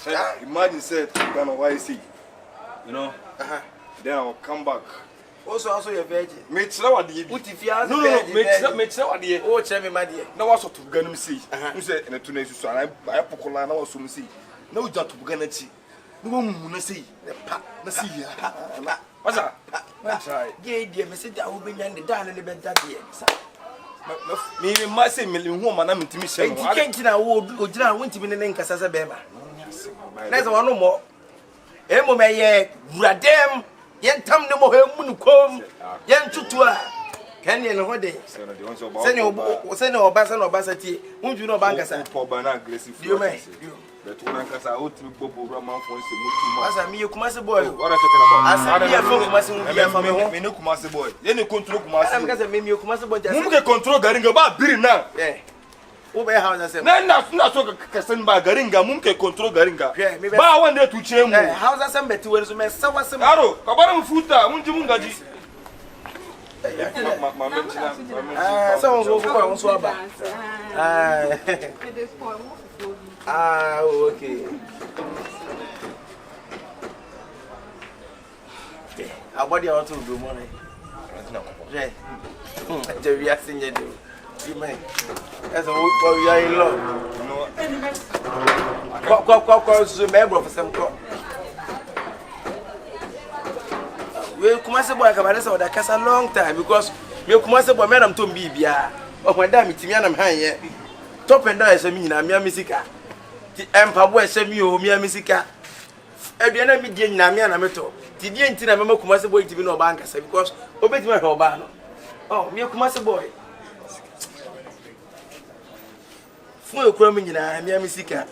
Imagine said Ghana YC. You know? Then I'll come back. Also your virgin. Mate, now what do you put if you are no, mate, now what do you oh, tell me, my dear. Now what's to Ghana see? Who said in a teenage son? I Pocola now some see. No, you don't to Ghana see. No one see. See ya. What's that? That's right. Gay dear, Mr. That will be the down in the bed that year. Me must say million woman, I'm intimate. You can't know who did not want to be in the name as a baby. There's one no more. Emo may radem, yen tam no more munukom, yen tutua. Can you know what day? Send your basson or bassati, won't you know bankers and poor banana aggressive? You may. But one can say, oh, to Bobo Ramon for as a me, you come as a boy. What are talking about? As a me, no come as a boy. Then you control Master because I mean you come as a boy. You can control Garinga about being now. Yeah. Over house, I said, not so Cassan by Garinga, Moon can control Garinga. But I want to change. How's that some better words? So what's the matter? About food, won't you mungaji? Someone will go swab. Ah, okay. About the auto do money. No, we are singing you. You may. As a wood for you are in love. No, member for some crop. We come as a boy, Cabaressa, that cast a long time because you come as a boy, Madam Tombia, or my damn Timianam High. Top and down as a mean, I'm Yamisica. The Empire West, Mia Misica. Every enemy did Namiana Meto. The Dientina Memo come as a boy to be no bankers because obey my Robano. Oh, me come as a boy. Full crumbing in a Mia Misica.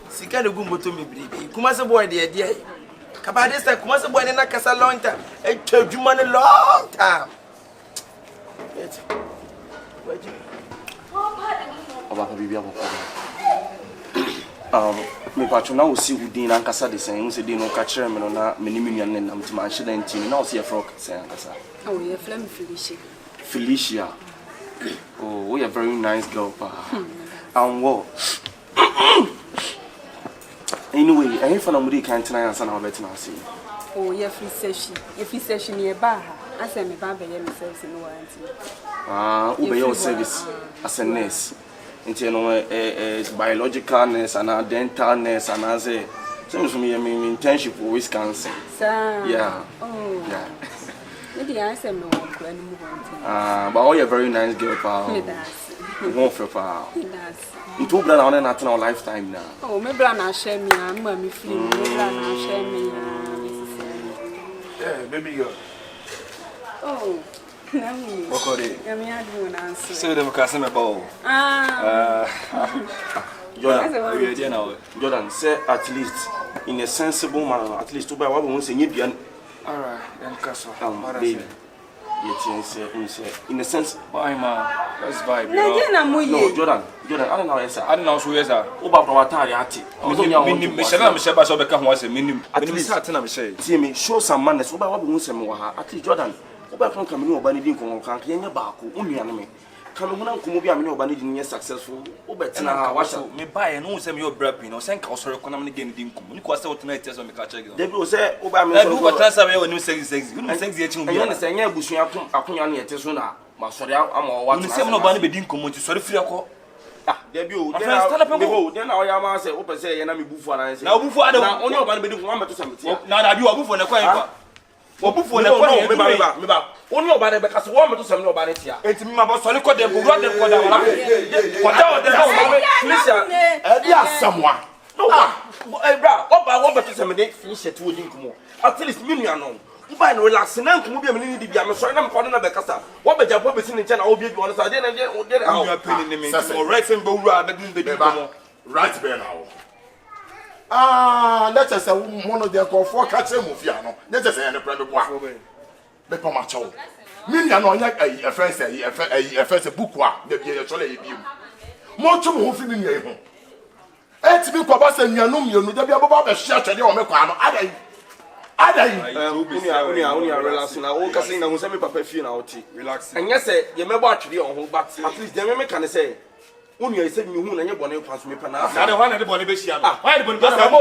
Sika no gumbo to me, baby. Come as a boy, dear. Cabadista, come as a boy in a casa long time. A church money long time. Me patron now see who din ankasa de sen say dey no ka kire me no na menimian ne nam tima hye dan tin na o se frog sen ankasa oh you flame Felicia oh we are very nice girl pa and what anyway I for na muri kan tena ansa na obet na see oh you free session near bar asa me ba be me service no warranty ube your service as a nurse into biological nurse and dental nurse and as a seems to me internship for Wisconsin. Yeah. Oh. Yeah. Maybe I say no but all you're very nice girl, pal. Won't feel pal. You told that on not in our lifetime now. Oh, maybe I'm share me, I'm mommy free. Maybe I'm share me, yeah, baby girl. Oh. What call it? So them casting a ball. Jordan, say at least in a sensible manner, at least to buy what we want to say. Alright, then castle. Baby. In a sense, bye, ma. Let's vibe. No, Jordan, I don't know, yes, I don't know who is that. About our Tariati. Show some manners about what we want to say. At least, Jordan. Oba kan kamini obani din ko kan yenya baako unuane me kan ho na nkomo bi amini obani din successful oba tina washa me buy no say me your brapping no sen ka osore ko na me gen din nkomo ni ko say wotena ite so me ka check David o say oba amini so ko transfer we woni sexy woni sexy e chi hu bi na say nya busu akonya na yete so na ma sore ama wa ni say me no obani be din nkomo ti sore firi akọ David o den na o ya ma say o pe say ye na me bufu na say na bufu ada na onye obani be din nkomo ma to sameti na bi o bufu na kwa kwa Obufu na kwa me ba oni obane be kaso wo me to sem na obane tia enti mi ma bo sole ko dem ko ro dem ko da wala ko da o dem ko Felicia e dia samwa no bra oba wo be to sem de Felicia ti wodi nkumo at least me nua no oba no relax na nkumo bi me ni di bia me so na me ko na be kasa wo be jabo be sin nche na wo bi won sa de na de how you pay ni me o right sem bo wura be din nkumo right be now let's say one of the for catch him of Fiano. Let's say any private boy. The Pomacho. Million on a friend say a first book, the be a chole you. Much more feeling your home. It's be Quabas and Yanum, you know, there be about a shot at your Mecano. Only relaxing. I will casino who send me papa feel out. Relax. And yes, you may watch the on, but at least the women can say. Unu ya said you na nye bone kwa so me pa na. Na de hwa na de bone be hia no. Why de bone be hia? Let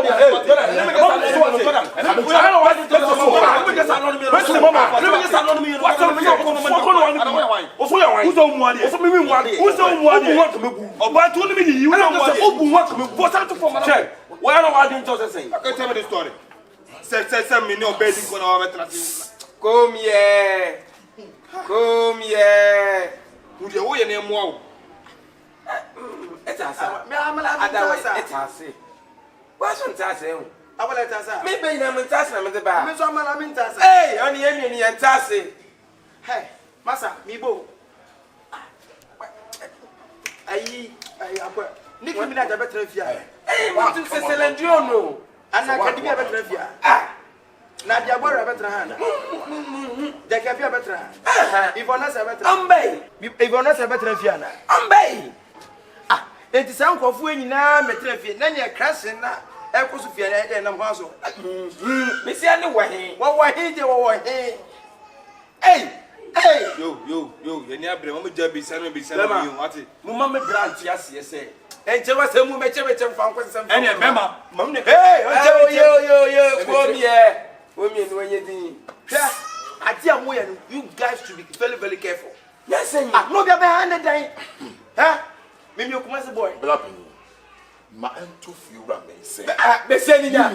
me tell me the story. Say me no bed ko na wa betra. Come here. Come here. Wo de wo ye na emu awo. Etasa. Me amala etasa. Etasa. Why shouldn't I say? Abala etasa. Me be na mentasa na me de ba. Me so amala mentasa. Hey, oni ye ni entasa. Hey, masa, mi bo. Ayi, akwa. Niki mi na ja betra fia. Hey, what to say Selendio no. Ana kadimi betra fia. Na dia bora betra hana. De ka fia betra. Ivona se betra. Ambei. Ivona se betra fia na. Ambei. Enti san kwofo nyina metra fie na ne krase na ekoso fie na na ho so mesi ane wahe wahe de wahe hey yo ye ni abre mo ja bi san bi san bi yo ati mo ma me brand ase ese enche wa se mu meche fa nko sem ene mema mam ne hey yo omi no anye din hwa ati amu ye no you guys should be very very careful yes no be behind the day huh me okumase boy Blapping. Ma ento fiura me say. Bese ninya.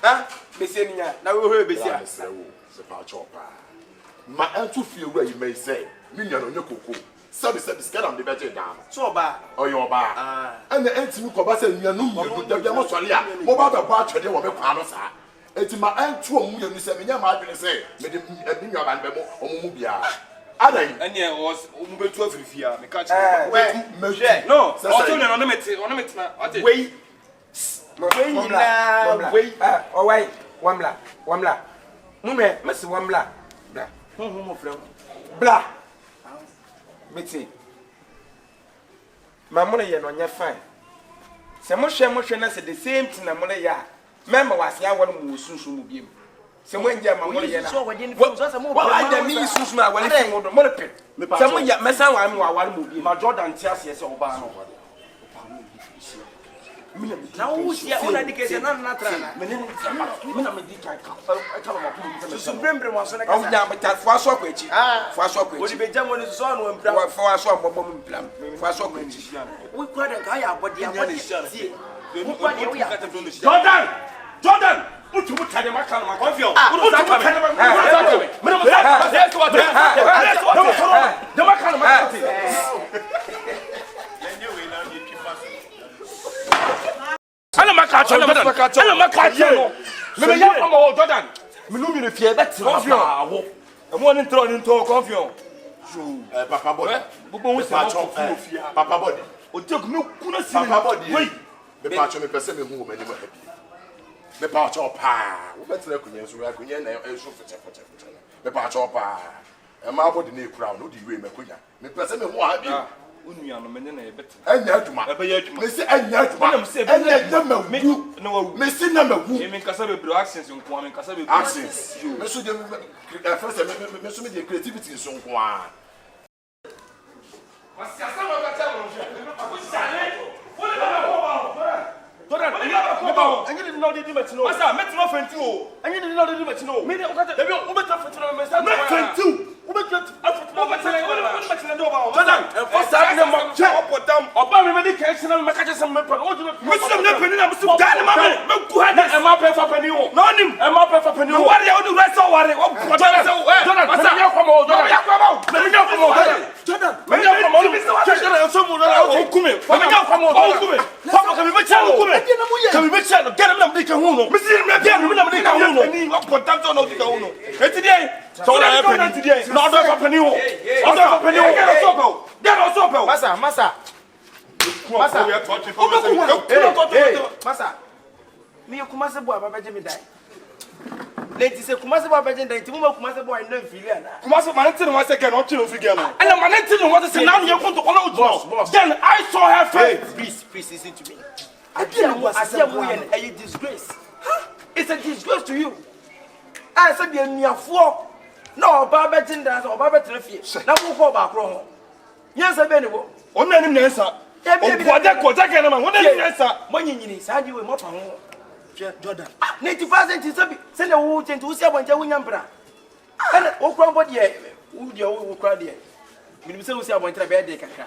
Ha? Bese ninya. Na we ho bese a. Se pa chopa. Ma ento fiura you may say. Me nya no nyekoko. Sabi scared am the better down. So ba. Oyo ba. And the entimi ko ba say nya no mu da bia mo sole a. Mo ba ba kwa twede wo me kwa no sa. Enti ma ento mu nya ni say me nya ma adwene say me de bi nya ba be mo omumu bia. Adai. Ene was omu betu afirifia me catch me. No, also no meti na ati. Wei. Wei na wei. O wai. Wamla. Mume, mesi wamla. Bla. Mo frem. Bla. Meti. Ma mo ye no nya fine. Se mo hwe na se the same thing na mo ya. Mema wase awon mu sunsun mu biem. Se mo nja ma mo ye na. Wa ada mi sunsun ma wale fi mo do mo le pe. Se mo ya mesa wa mi wa wale mu biem. Ma Jordan ti ase se oba no. Na wo sia ona dikese na na tra na. Me na me di kai ka. Ka ma ko So brembre mo so na ka. Ya me ta fo aso akwachi. Fo aso akwachi. Odi be jam woni so no mpra. Wa fo aso abobbo mu mplam. Fo aso akwachi. We kura den ka ya abodi tie. Jordan! Utumu tade makana ma CONFION. Utumu tade Jordan. Me no me fie bet CONFION. E mo ni ntro CONFION. Papa body. Bubo hu se mo fu Papa body. O te ko me kuna si Papa body. Wei. Me pa cho me pese me hu me ni mo happy. Me pa cho pa. Wo betre kunye so kunye na e so fete. Me pa cho pa. E ma body na ekura no di we me kunya. Me pese me hu happy. Unua no me ne na e betre. Anya aduma. E be ya aduma. Me se anya aduma. Anya ma wu. Me se na ma wu. Me nkasa be bro accents nko me nkasa be accents. Me so de first me so me de creativity nso nko a. Jordan, and you didn't know they do it. What's that? Met no friend too. And you didn't know they do it. No, me, they will over to me. Friend too. Jordan, and for that, up or down, or by medication and mechanism. Mr. Nepin, I'm so damn. Go ahead and my pay for penny. No, and my pay for penny. What are you doing? That's all. Jordan, what's that? You come on, Jordan. Let me go from over. Jordan, let me go from over. Jordan, someone will come in. Let me go from over. Papa, can we make you? Can we make sure get them to make a woman? Mr. Get them to make a woman. What comes on the woman? Today, so I have today. Not a penny. Masa. Me Kumase boy baba Jimmy die. Lady say Kumase boy baba Jimmy die. Timu Kumase boy no feel na. Kumase man one second on chill figure now. And the man what to say now you want to follow then I saw her face. Please listen to me. I said a disgrace. It's a disgrace to you. I said the near four. No, Baba Jindas or Baba Treffy. Now we'll go back wrong. Yes, I been. On any answer. Obuade ko take na man. Wona ni nsa. Monyini saa di we mo fa ho. Jordan. 90% isabi. Se na wo tenti wo sia bonja wo nyampra. Ana wo kura bo de wo de wo kura de. Minim se wo sia bonja be de kakra.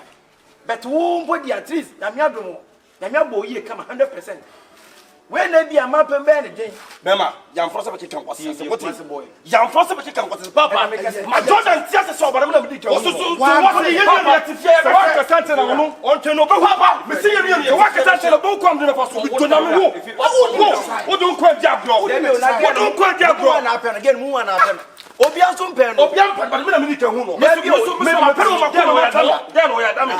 But wo bo de at least na me adom. Na me abo yie kama 100%. When na bia ma pembe ne den. Mema, yam force be kan kwase. Yam force be kan kwase papa. Ma Jordan tia se so bara na me di kan. So what the yen na tifia e wa kasante na no. On teno be papa. Me see yen e wa kasante na bo kwam de na faso. To na me wo. Wo don kwa dia bro. Wo don kwa dia bro. Na apɛ na gen mu na apɛ. Obi aso mpɛ no. Obi am pa me na me di kan hu no. Me ma pe no ma ko no ya dame. Ya no ya dame.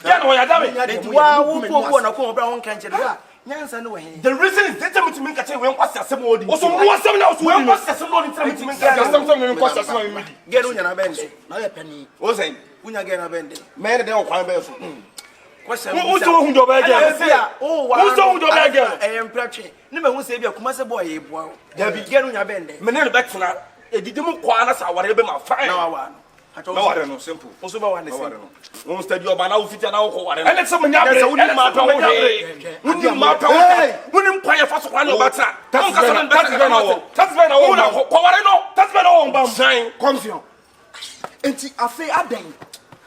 Ya no ya dame. Wa wo ko na ko bra won kan kyere da. Nyansa no we. The reason is that me to kache we nkwase asem odi. Oso mu asem na oso we nkwase asem no odi me kache asem me nkwase asem me di. Gen unya na bende. Na ye pani. O say Unya gen na bende. me de kwan be so. Question. Wo so hu do be gen. Wo so hu do be gen. Empratwe. Ne me hu se bia kuma se boy e boa. Da bi gen unya bende. Me ne be tena edidi mu kwa na sa ware be ma fine. Na wa Na ware no simple. Oso ba wa ne se. Won study oba na wo fiti na wo ko ware. Ene se munya bre. Ene ma pa wo he. Woni ma pa wo. Woni kwa ye fa so kwa na oba tra. That's very na wo. That's very na wo. Ko ware no. That's very na wo bam. Shine. Confion. Enti afi adan.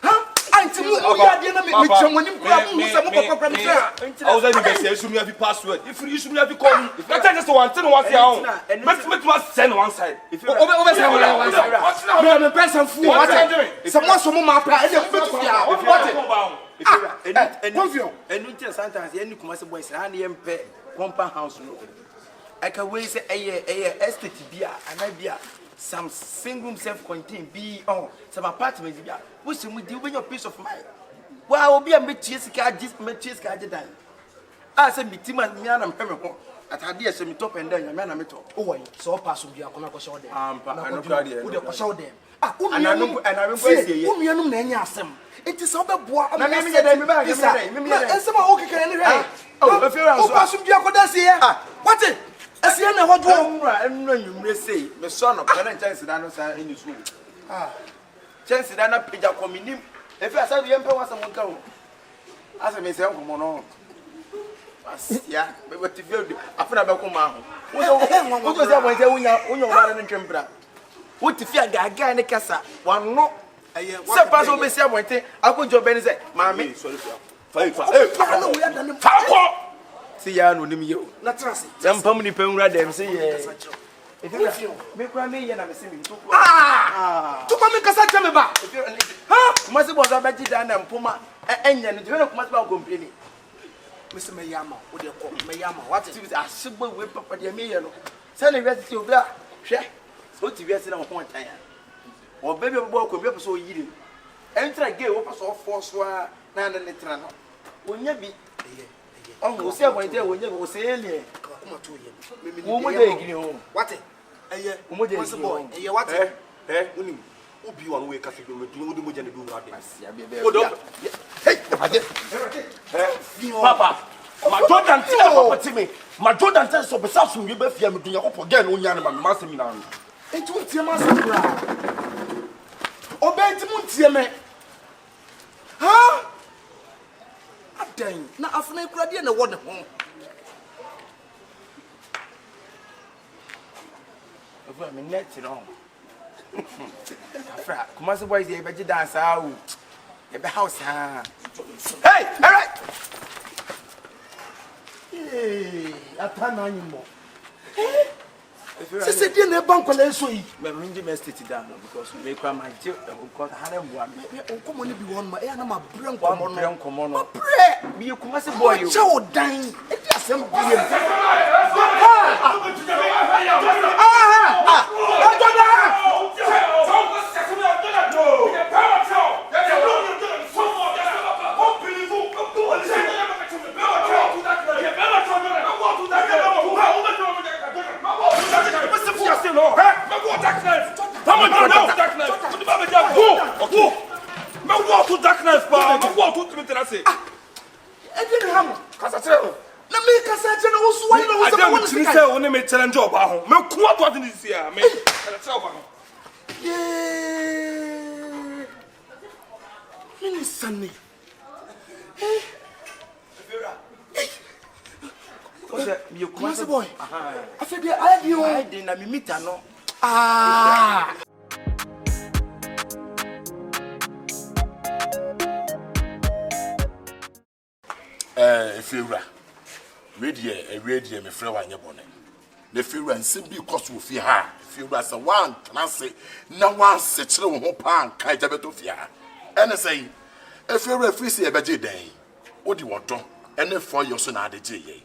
Ha? Anti mu oya de na me twamoni kura mu se mu kokokra me tra. I was like be say issue me have password. If you issue me have call me. If I just one thing one thing. Make must send one side. Obe say one side. Me me person fu what? Se mo so mu ma pra e de mu betu ya. What? Confion. Enu ntia sometimes ye ni kuma se boys na ye mpe compound house no. Aka we say eye estate bia anabia some single room self-contained be on some apartments bia. We say we deal with your peace of mind. Wa obi am betie sika just metie sika ajedan. Ah say mitima mi ana mpeme ho. Atade say mi top and down ya na me top. Oh why? So pass bia koma ko show dem. I no cry there. Wo de ko show dem. Ah, unuanum na enya asem. Enti so beboa na me ye dem me ba me ensema o kekere ne hwe. Oh, e feel o pass bia ko da se ye. What? Esia na hodo. Enra nwumre sei. Me so no kana chance da no sa eni so. Chance da na peja kominim. E fi asa ye mpe wasa mo nka ho. Asa me se nkomo no. Asia, me wati field. Afuna be ko ma ho. Wo so se bonje unya obare ne ntwempra. Wo ti fi agaga ne kasa. Wano se pass o be se abonte akojo be ne se maame Sorry fa. Na wo ya da ne Fa ko. si ya no nim ye o. na trase. Sampam ni penwura dem se ye. Me kwa me ye na me se mi to. Tu kwa me kasa cheme ba. Ha, kuma se boza ba jida na mpoma enya no de kuma se ba complain. Me se me yama, wo de ko me yama. What is Ti asegbo we papa de me ye no. Se na university obi a hwe. So ti wiase na ho ntan ya. O baby bo ko bi so yiri. Entra gay wo paso force wa na na letra no. Wonya bi. Oh, se abonte wonya bi o se elie. kuma to ye. Wo mo de gini ho. What? Eye. Wo mo de What's gini boy? ho. Eye what? Unim. Obi wan we kase do me do mo jane do wura de. Ya be be. Hey, Papa. Ma Jordan ti papa ti me. Ma Jordan ti so be sa so we be fia me dunya ko poga na onya na ma se mi na no. Enti wo tie ma sakura. Obenti mu tie me. Ha? Adan na afuna kura de na wo ne ho. Ofa me net no. Afra, kuma se boys dey be dance ah o. E be house ha. Hey, all right. Atana nyimo. Se die na bank la so yi. Me minji me state down because me kwa ma je because hana mboa me. Onkomo ne bi won ma e na ma bre Kwa nkomo bre no. nkomo no. Bre. Bi kuma se boy yo. Che o dan. E di asem bi yem. Na me kasa che na wo so wa na wo se I don't say only me challenge oba ho. Me ku ato ade this year. Me challenge oba ho. Mini sane. Kumasi boy. I said, I do. I didn't meet her no. If you read here, my friend, one your bonnet. The fear and simply cost will fear her. If you was a one, can I say, no one sits through whole pan, kind of to fear. And I say, if you're a free a better day, what do you want to? And if for your son, I did ye.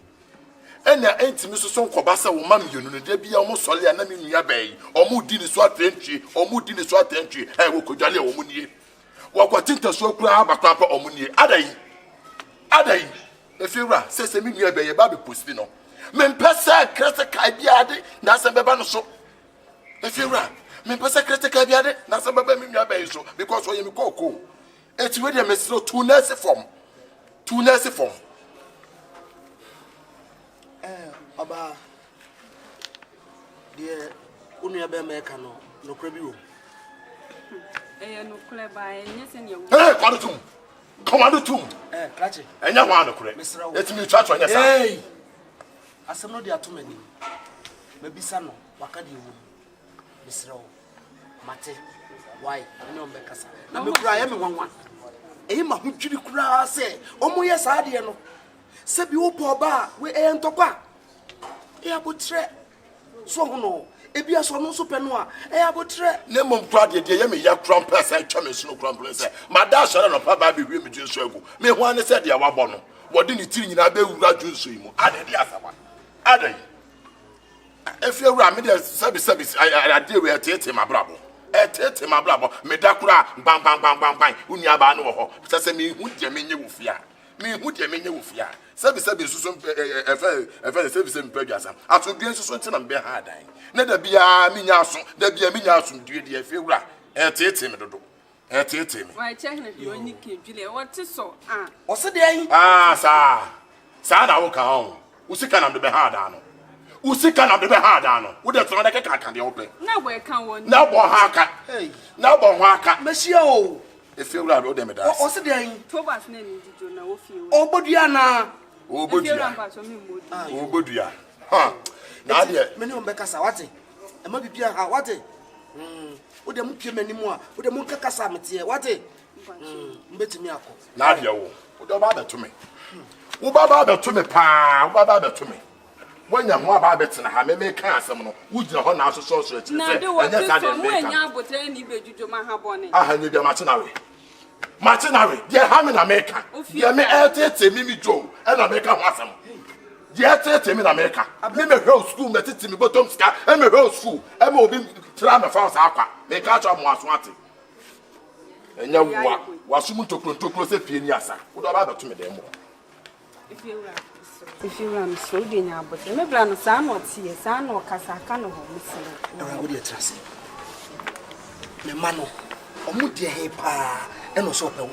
And there ain't Mr. Son Cobassa will mammy, you know, there be almost solely an enemy near bay, or mood in the swat entry, or mood in the swat entry, and we could jolly or money. What tinta so crab a crapper or money, Adai. If you ra, says a million by a baby pustino. Men pesa cresta cabiade, Nasa Babano so. If you ra, men pesa cresta cabiade, Nasa Babamia bay so, because when you go, it's really a mess to nurse form. To nurse form. Aba, dear, Unia Bemecano, no crabby. No club by yes, and you. Commando tomb. Catch it. And you want to correct. Let me touch on your side. As I know there are too many. Maybe some Wakadi, Miss Row, Mate, why? I know Becassa. Now, me cry everyone. Emma, who did you cry? Say, oh, my, yes, I didn't know. Sabi, oh, poor bar, we ain't to back. Yeah, but tre. So, no. Ebia so no so penwa e abotre ne mom kwade de ye me ya crumpet say twame so crumpet say mada shara no pa ba bi wi me jinsu agu me ho an say de wabo no wodi ni tiri nyina be wura jinsu yi mu ade de asaba ade if you wura me de service ade we tete mabrabo tete mabrabo me da kura bang uni aba no ho say me hu de me nye wo fia me hu de me nye wo fia service susu service mpagasa atoduen susu ntina mbe ha dan na da bia minya aso da bia minya aso due de afewura tete me dodo tete me why check na bi oni kedwile what so o se de ayi sa na wo ka ho usika na mbe ha dan no usika na mbe ha dan no wo de so na de kaka de open na boy kan woni na bo ha aka na bo ho aka mehia o efewura do de me da o se de ayi tobas na ni dijo na wo fi o bodua na o bodua ha na de meni on bekasa wate e ma bibia ha wate wo de mu pie mani mu a wo de mu kakasa mete wate mbetimi akọ na de wo do ba be to me wo ba be to me pa wo ba be to me wanya ho ba be tena ha me kan asem no wo gina ho na aso so ati na de wo de so mo anya abotre ni bejujo ma ha bone aha ni de machinary de ha me na meka de me tete mi jo e na meka ho asem de tete mi na meka me hwe school me tete mi bottom ska e me hwe school e me obi tra me fa sa akwa me ka cha mo aso ate enya wasum ntokro se pie ni asa wo do ba be to me dem mo if you run so de nya abotre me bla no sa no tie sa no kasa ka no ho misiri na wo de trase me mano omu de he pa e no so pe wo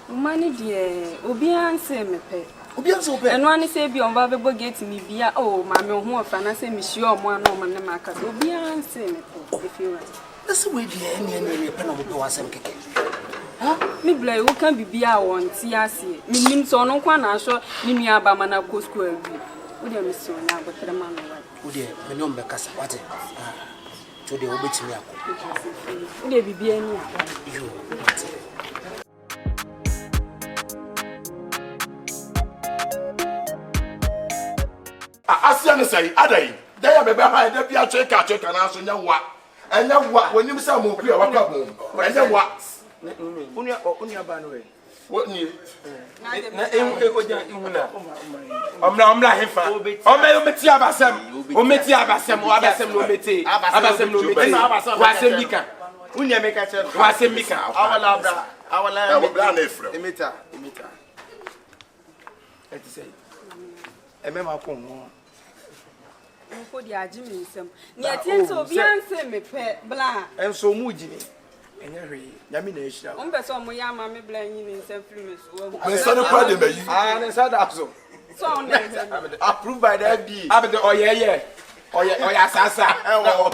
mani de obi anse me pe obi anse wo pe eno ani se bi on ba be bo gate mi bia o ma me ho ofa na se mi hie o mo ano ma ne ma ka obi anse me pe if you run this way de ene pe na wo pe wasem keke mi bla wo kan bibia won ti ase mi nim so no kwa na so ni mi aba mana ko school awi wo de mi so na abotre ma no wa wo de me no mbekasa wate to de wo betimi akọ wo de bibia ni akọ yo asia ne say adai da ya bebe ha da bia cheka na so nya wa wonim say mo ku e wakwa bo nya wa unia ba no we what ni na oja ihuna omla hefa ometi abasem no meti wasem bika unia meka che wasem bika awala bra na efra emita eti say emema ko mo ko di ajimi nsem ni atie so bi anse me pe bla enso mu gini enye hwe nyame na ehira on be so mo ya ma me bla nyi ni nsem free me so me so no kwa de mayi ne sada so on approved by the FD abede oya sasa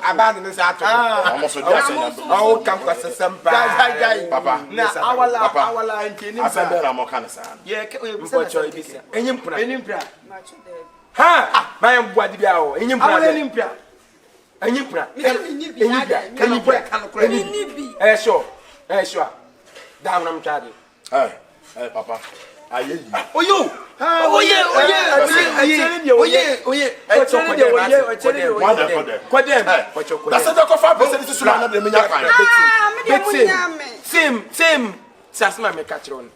abade ne sa to almost just say o kan kwasesempa papa na awala ntini asabera mo kan sa ye mpocho ibisa enyimpra ma chu de ha my am boadi bia o enyim pra awole ni mpia enyim pra sure down am charge Hey, papa. Aye. oyo That's the coffee person is to na me nya kan. same sasma me catch on